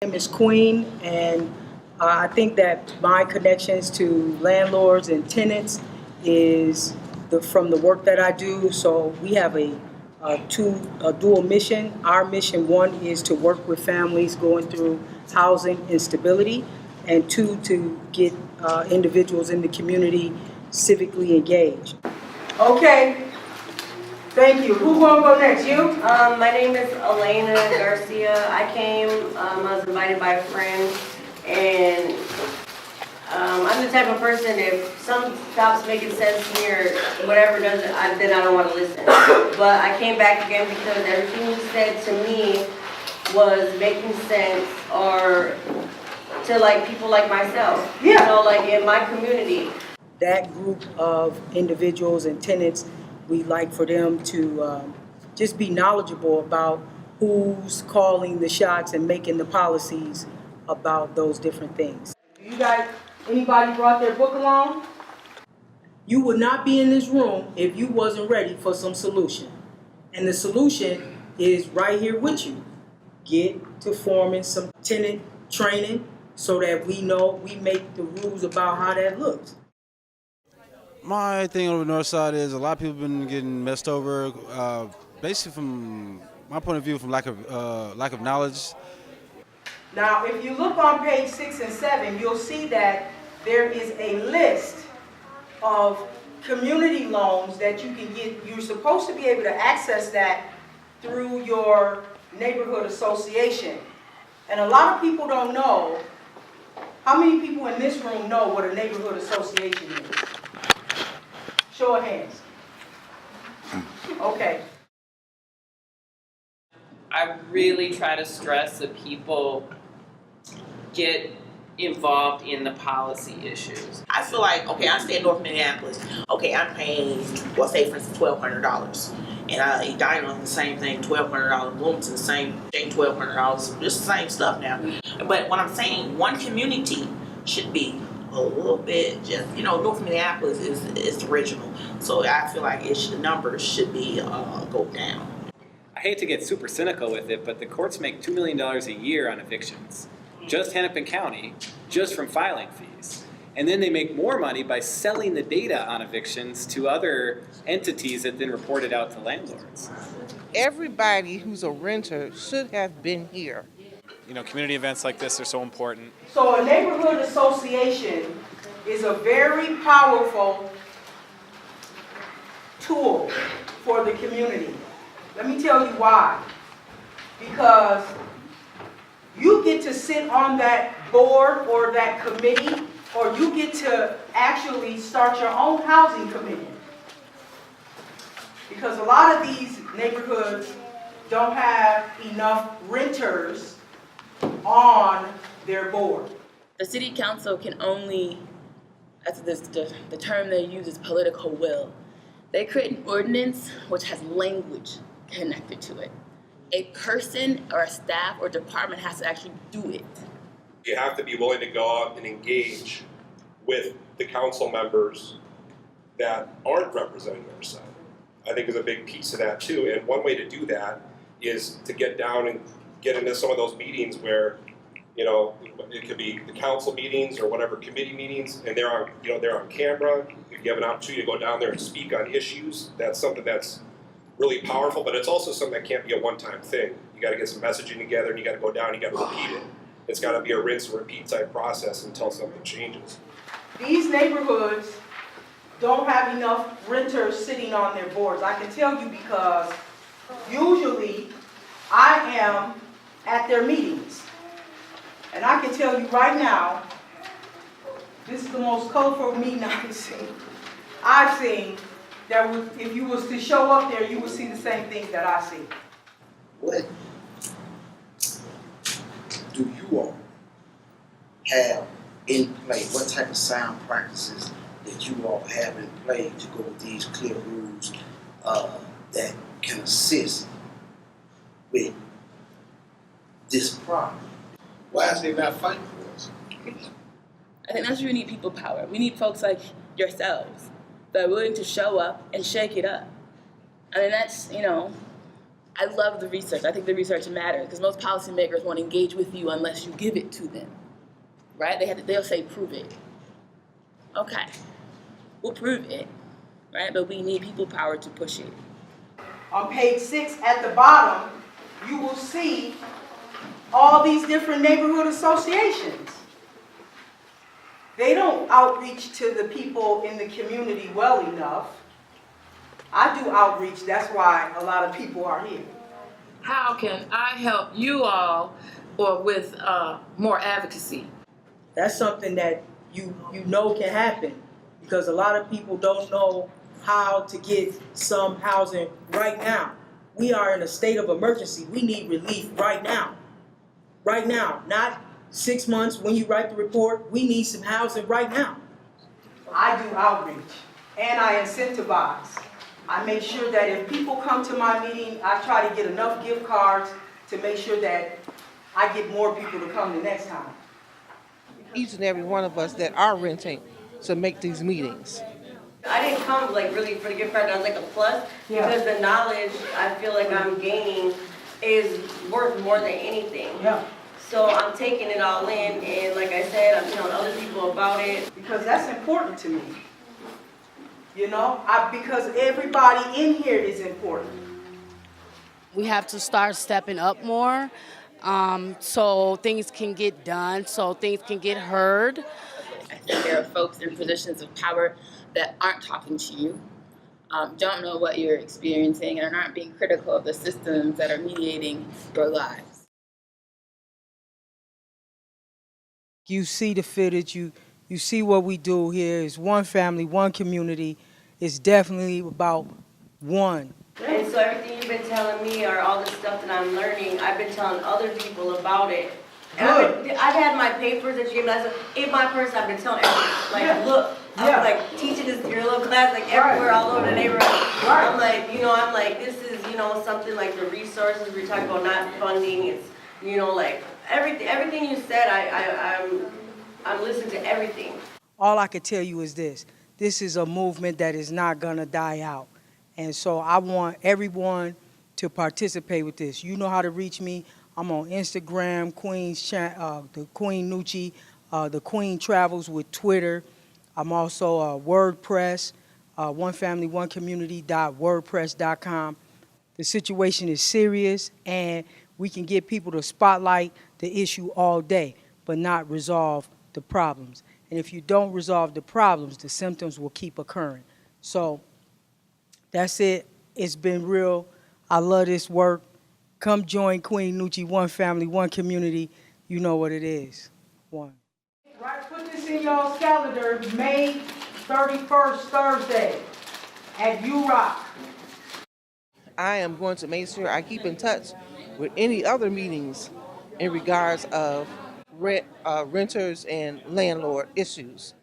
My name is Queen, and I think that my connections to landlords and tenants is from the work that I do. So we have a dual mission. Our mission, one, is to work with families going through housing instability, and two, to get individuals in the community civically engaged. Okay, thank you. Who gonna go next? You? My name is Elena Garcia. I came, I was invited by a friend, and I'm the type of person, if something stops making sense to me or whatever doesn't, then I don't want to listen. But I came back again because everything you said to me was making sense, or to like people like myself. Yeah. You know, like in my community. That group of individuals and tenants, we like for them to just be knowledgeable about who's calling the shots and making the policies about those different things. You guys, anybody brought their book along? You would not be in this room if you wasn't ready for some solution. And the solution is right here with you. Get to forming some tenant training so that we know we make the rules about how that looks. My thing on the north side is a lot of people have been getting messed over, basically from my point of view, from lack of knowledge. Now, if you look on page 6 and 7, you'll see that there is a list of community loans that you can get. You're supposed to be able to access that through your neighborhood association. And a lot of people don't know. How many people in this room know what a neighborhood association is? Show of hands. Okay. I really try to stress that people get involved in the policy issues. I feel like, okay, I stay in North Minneapolis. Okay, I'm paying, well, say for instance, $1,200. And Edina, the same thing, $1,200. Bloomington, the same thing, $1,200. Just the same stuff now. But what I'm saying, one community should be a little bit just, North Minneapolis is original. So I feel like the numbers should be go down. I hate to get super cynical with it, but the courts make $2 million a year on evictions. Just Hennepin County, just from filing fees. And then they make more money by selling the data on evictions to other entities that then report it out to landlords. Everybody who's a renter should have been here. Community events like this are so important. So a neighborhood association is a very powerful tool for the community. Let me tell you why. Because you get to sit on that board or that committee, or you get to actually start your own housing committee. Because a lot of these neighborhoods don't have enough renters on their board. The city council can only, as the term they use is political will. They create an ordinance which has language connected to it. A person or a staff or department has to actually do it. You have to be willing to go out and engage with the council members that aren't representing their side. I think is a big piece of that too. And one way to do that is to get down and get into some of those meetings where, it could be the council meetings or whatever committee meetings, and they're on camera. If you have an opportunity to go down there and speak on issues, that's something that's really powerful, but it's also something that can't be a one-time thing. You got to get some messaging together, and you got to go down, and you got to repeat it. It's got to be a rinse and repeat type process until something changes. These neighborhoods don't have enough renters sitting on their boards. I can tell you because usually I am at their meetings. And I can tell you right now, this is the most colorful meeting I've seen. That if you was to show up there, you would see the same things that I see. What do you all have in play? What type of sound practices that you all have in play to go with these clear rules that can assist with this problem? Why is they not fighting for us? I think that's where we need people power. We need folks like yourselves that are willing to show up and shake it up. I mean, that's, I love the research. I think the research matters because most policymakers won't engage with you unless you give it to them, right? They'll say, prove it. Okay, we'll prove it, right? But we need people power to push it. On page 6 at the bottom, you will see all these different neighborhood associations. They don't outreach to the people in the community well enough. I do outreach, that's why a lot of people are here. How can I help you all or with more advocacy? That's something that you know can happen because a lot of people don't know how to get some housing right now. We are in a state of emergency. We need relief right now. Right now, not 6 months when you write the report. We need some housing right now. I do outreach and I incentivize. I make sure that if people come to my meeting, I try to get enough gift cards to make sure that I get more people to come the next time. Each and every one of us that are renting to make these meetings. I didn't come like really for the gift card as like a plus because the knowledge I feel like I'm gaining is worth more than anything. Yeah. So I'm taking it all in and like I said, I'm telling other people about it. Because that's important to me. You know, because everybody in here is important. We have to start stepping up more so things can get done, so things can get heard. I think there are folks in positions of power that aren't talking to you, don't know what you're experiencing, and aren't being critical of the systems that are mediating your lives. You see the footage, you see what we do here is one family, one community. It's definitely about one. And so everything you've been telling me or all the stuff that I'm learning, I've been telling other people about it. And I've had my papers that you gave me. In my purse, I've been telling everyone, like, look, I'm like teaching this your little class, like everywhere, all over the neighborhood. I'm like, I'm like, this is, something like the resources we're talking about, not funding. It's, like everything you said. I'm listening to everything. All I can tell you is this. This is a movement that is not gonna die out. And so I want everyone to participate with this. You know how to reach me. I'm on Instagram, the Queen Nucci, the Queen Travels with Twitter. I'm also WordPress, onefamilyoncommunity.wordpress.com. The situation is serious, and we can get people to spotlight the issue all day, but not resolve the problems. And if you don't resolve the problems, the symptoms will keep occurring. So that's it. It's been real. I love this work. Come join Queen Nucci, one family, one community. You know what it is. One. Right, put this in y'all's calendar, May 31st, Thursday, at URock. I am going to make sure I keep in touch with any other meetings in regards of renters and landlord issues.